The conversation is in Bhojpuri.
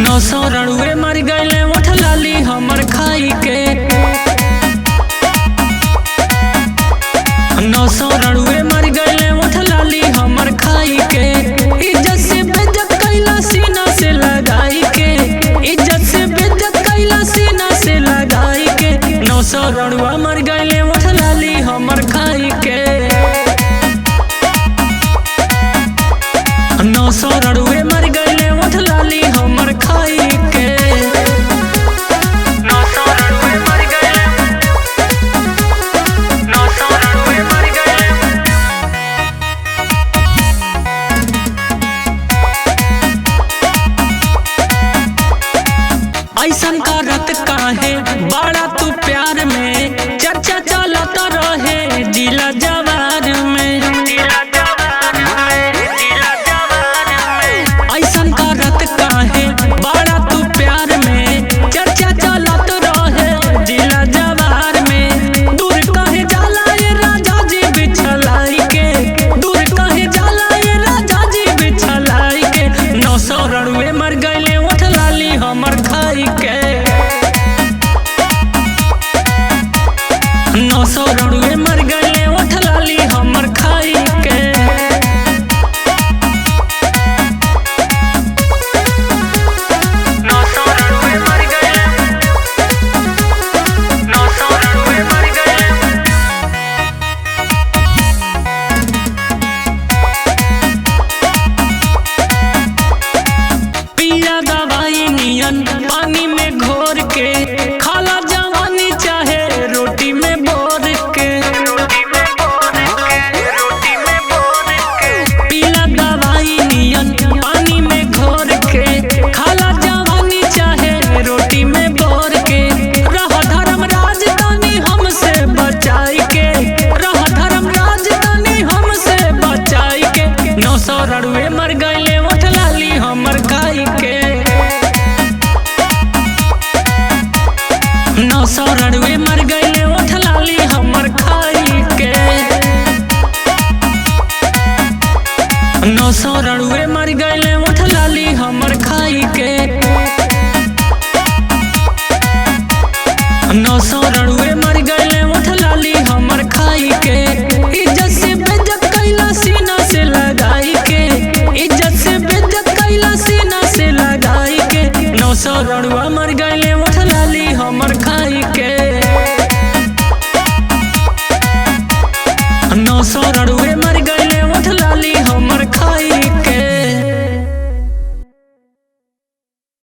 900 रणुए मर गए उठ लाली हमर खाई के। 900 रणुए मर गए उठ लाली हमर खाई के। इज्जत से बेइज्जत कैला सीना से लगाई के। इज्जत से बेइज्जत कैला सीना से लगाई के। 900 रणुआ मर गए उठ लाली हमर खाई के। 900 रणुए मर गए उठ लाली हमर खाई के। 900 रणुए मर गए। 900 रणुए मर गए। ऐसन करत काहे बड़ा तू प्यार में। चर्चा चलता रहे जिला जवार में। ऐसन करत काहे बड़ा तू प्यार में। चर्चा चलत रहे जिला जवार में। दूर कहे जाला ये राजा जी बिछलाई के। दूर कहे जाला ये राजा जी बिछलाई के। 900 रणुए मर गए उठ लाली हमर खाई के। 900 रणुए मर गए उठ लाली हमर खाई के। 900 रणुए मर गए। 900 रणुए मर गए। पिया दवाई नियन पानी में घोर के। खाला जवानी चाहे रोटी में बोर के। पीला दवाई नियन पानी में घोर के। खाला जवानी चाहे रोटी में बोर के। रह धर्म राजधानी हमसे बचाई के। रह धर्म राजधानी हमसे बचाई के। 900 रणुए मर गए उठ लाली हमर खाई के। 900 रणुए मर गए उठ लाली हमर खाई के। 900 रणुए मर गए उठ लाली हमर खाई के। 900 रणुए मर गए उठ लाली हमर खाई के। इज्जत से बेइज्जत कैला सीना से लगाई के। इज्जत से बेइज्जत कैला सीना से लगाई के। 900 रणुआ मर गए